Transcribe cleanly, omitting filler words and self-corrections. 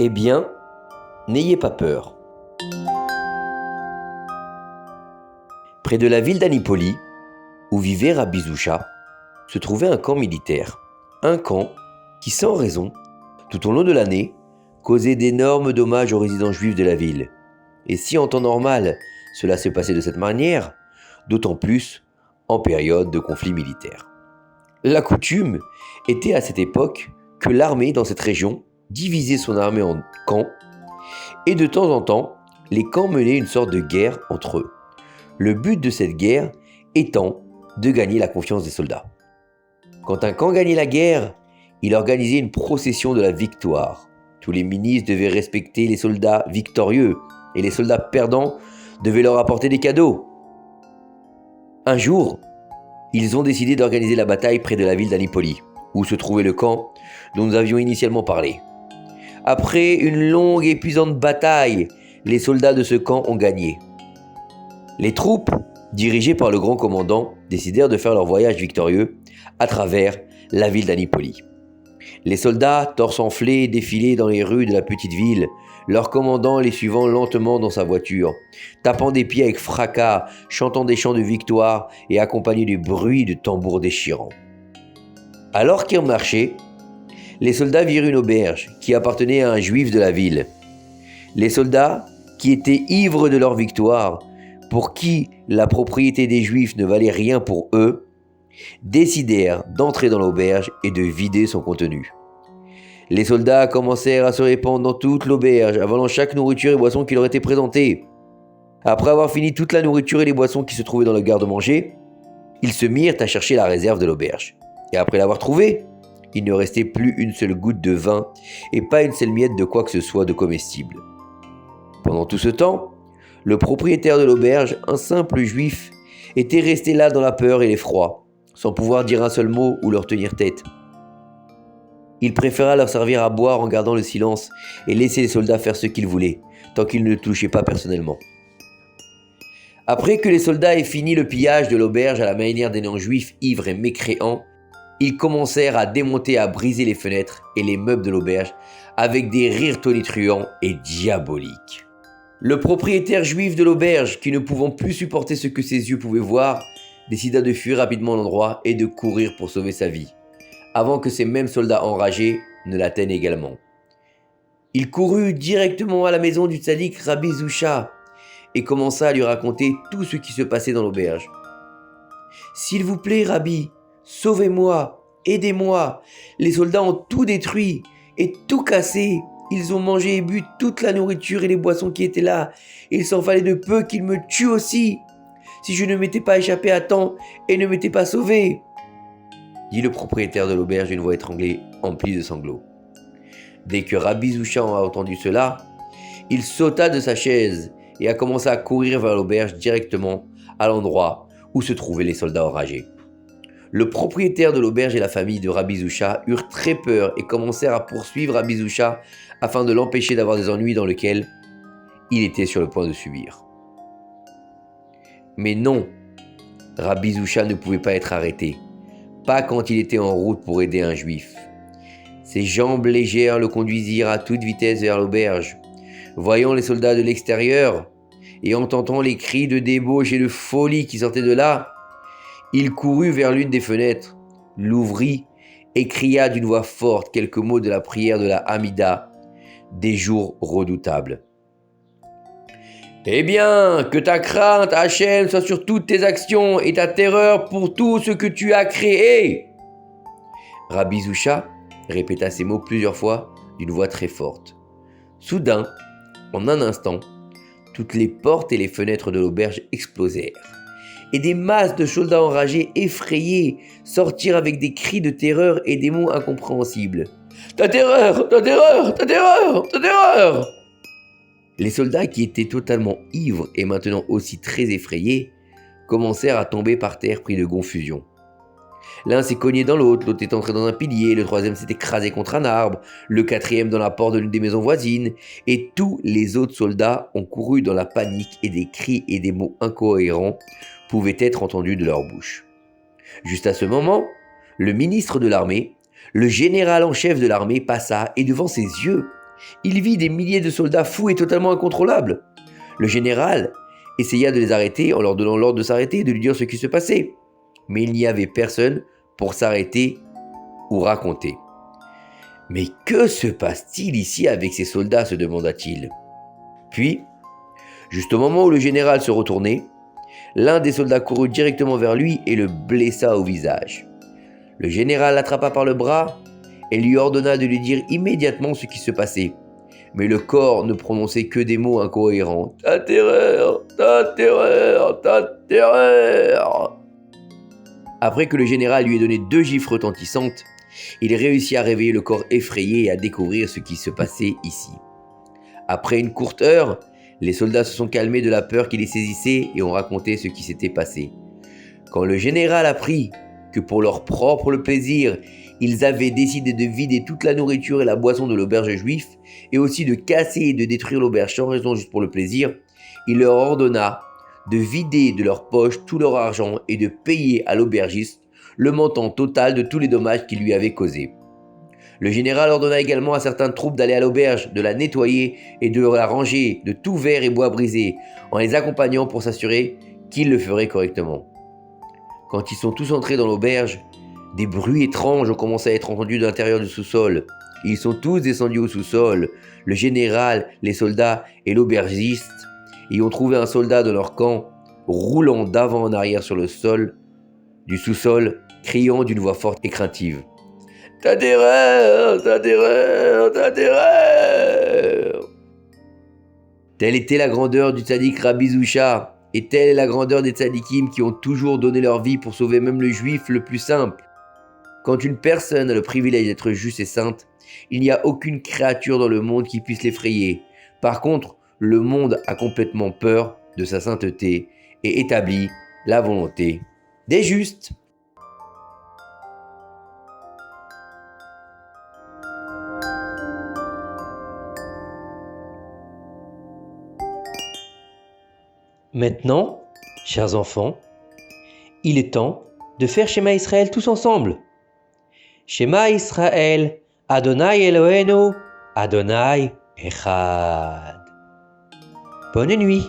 Eh bien, n'ayez pas peur. Près de la ville d'Anipoli, où vivait Rabbi Zoucha, se trouvait un camp militaire. Un camp qui, sans raison, tout au long de l'année, causait d'énormes dommages aux résidents juifs de la ville. Et si en temps normal, cela se passait de cette manière, d'autant plus en période de conflit militaire. La coutume était à cette époque que l'armée dans cette région divisait son armée en camps et de temps en temps, les camps menaient une sorte de guerre entre eux. Le but de cette guerre étant de gagner la confiance des soldats. Quand un camp gagnait la guerre, il organisait une procession de la victoire. Tous les ministres devaient respecter les soldats victorieux et les soldats perdants devaient leur apporter des cadeaux. Un jour, ils ont décidé d'organiser la bataille près de la ville d'Anipoli, où se trouvait le camp dont nous avions initialement parlé. Après une longue et épuisante bataille, les soldats de ce camp ont gagné. Les troupes, dirigées par le grand commandant, décidèrent de faire leur voyage victorieux à travers la ville d'Anipoli. Les soldats, torse enflés, défilaient dans les rues de la petite ville, leur commandant les suivant lentement dans sa voiture, tapant des pieds avec fracas, chantant des chants de victoire et accompagnés du bruit de tambours déchirants. Alors qu'ils marchaient, les soldats virent une auberge qui appartenait à un juif de la ville. Les soldats, qui étaient ivres de leur victoire, pour qui la propriété des juifs ne valait rien pour eux, décidèrent d'entrer dans l'auberge et de vider son contenu. Les soldats commencèrent à se répandre dans toute l'auberge, avalant chaque nourriture et boisson qui leur était présentée. Après avoir fini toute la nourriture et les boissons qui se trouvaient dans le garde-manger, ils se mirent à chercher la réserve de l'auberge. Et après l'avoir trouvée, il ne restait plus une seule goutte de vin et pas une seule miette de quoi que ce soit de comestible. Pendant tout ce temps, le propriétaire de l'auberge, un simple juif, était resté là dans la peur et l'effroi, sans pouvoir dire un seul mot ou leur tenir tête. Il préféra leur servir à boire en gardant le silence et laisser les soldats faire ce qu'ils voulaient, tant qu'ils ne le touchaient pas personnellement. Après que les soldats aient fini le pillage de l'auberge à la manière des non-juifs ivres et mécréants, ils commencèrent à démonter et à briser les fenêtres et les meubles de l'auberge avec des rires tonitruants et diaboliques. Le propriétaire juif de l'auberge, qui ne pouvant plus supporter ce que ses yeux pouvaient voir, décida de fuir rapidement l'endroit et de courir pour sauver sa vie, avant que ces mêmes soldats enragés ne l'atteignent également. Il courut directement à la maison du tzaddik Rabbi Zoucha et commença à lui raconter tout ce qui se passait dans l'auberge. « S'il vous plaît, Rabbi, sauvez-moi, aidez-moi, les soldats ont tout détruit et tout cassé. Ils ont mangé et bu toute la nourriture et les boissons qui étaient là. Il s'en fallait de peu qu'ils me tuent aussi, si je ne m'étais pas échappé à temps et ne m'étais pas sauvé, » dit le propriétaire de l'auberge d'une voix étranglée, emplie de sanglots. Dès que Rabbi Zoucha a entendu cela, il sauta de sa chaise et a commencé à courir vers l'auberge directement à l'endroit où se trouvaient les soldats enragés. Le propriétaire de l'auberge et la famille de Rabbi Zoucha eurent très peur et commencèrent à poursuivre Rabbi Zoucha afin de l'empêcher d'avoir des ennuis dans lesquels il était sur le point de subir. Mais non, Rabbi Zoucha ne pouvait pas être arrêté, pas quand il était en route pour aider un juif. Ses jambes légères le conduisirent à toute vitesse vers l'auberge. Voyant les soldats de l'extérieur et entendant les cris de débauche et de folie qui sortaient de là, il courut vers l'une des fenêtres, l'ouvrit et cria d'une voix forte quelques mots de la prière de la Hamida des jours redoutables. « Eh bien, que ta crainte, Hachem, soit sur toutes tes actions et ta terreur pour tout ce que tu as créé !» Rabbi Zoucha répéta ces mots plusieurs fois d'une voix très forte. Soudain, en un instant, toutes les portes et les fenêtres de l'auberge explosèrent. Et des masses de soldats enragés, effrayés, sortirent avec des cris de terreur et des mots incompréhensibles. « Ta terreur! Ta terreur! Ta terreur! Ta terreur !» Les soldats, qui étaient totalement ivres et maintenant aussi très effrayés, commencèrent à tomber par terre pris de confusion. L'un s'est cogné dans l'autre est entré dans un pilier, le troisième s'est écrasé contre un arbre, le quatrième dans la porte de l'une des maisons voisines, et tous les autres soldats ont couru dans la panique et des cris et des mots incohérents pouvaient être entendus de leur bouche. Juste à ce moment, le ministre de l'armée, le général en chef de l'armée passa et devant ses yeux, il vit des milliers de soldats fous et totalement incontrôlables. Le général essaya de les arrêter en leur donnant l'ordre de s'arrêter et de lui dire ce qui se passait. Mais il n'y avait personne pour s'arrêter ou raconter. « Mais que se passe-t-il ici avec ces soldats ?» se demanda-t-il. Puis, juste au moment où le général se retournait, l'un des soldats courut directement vers lui et le blessa au visage. Le général l'attrapa par le bras et lui ordonna de lui dire immédiatement ce qui se passait. Mais le corps ne prononçait que des mots incohérents. « Ta terreur, ta terreur, ta terreur !» Après que le général lui ait donné 2 gifles retentissantes, il réussit à réveiller le corps effrayé et à découvrir ce qui se passait ici. Après une courte heure, les soldats se sont calmés de la peur qui les saisissait et ont raconté ce qui s'était passé. Quand le général apprit que pour leur propre plaisir, ils avaient décidé de vider toute la nourriture et la boisson de l'auberge juif et aussi de casser et de détruire l'auberge sans raison juste pour le plaisir, il leur ordonna de vider de leur poche tout leur argent et de payer à l'aubergiste le montant total de tous les dommages qu'il lui avait causés. Le général ordonna également à certaines troupes d'aller à l'auberge, de la nettoyer et de la ranger de tout verre et bois brisés, en les accompagnant pour s'assurer qu'ils le feraient correctement. Quand ils sont tous entrés dans l'auberge, des bruits étranges ont commencé à être entendus de l'intérieur du sous-sol. Ils sont tous descendus au sous-sol, le général, les soldats et l'aubergiste, y ont trouvé un soldat de leur camp, roulant d'avant en arrière sur le sol du sous-sol, criant d'une voix forte et craintive. « Ta terreur, ta terreur, ta terreur !» Telle était la grandeur du tzaddik Rabbi Zusha, et telle est la grandeur des tzaddikim qui ont toujours donné leur vie pour sauver même le juif le plus simple. Quand une personne a le privilège d'être juste et sainte, il n'y a aucune créature dans le monde qui puisse l'effrayer. Par contre, le monde a complètement peur de sa sainteté et établit la volonté des justes. Maintenant, chers enfants, il est temps de faire Shema Israël tous ensemble. Shema Israël, Adonai Eloheinu, Adonai Echad. Bonne nuit.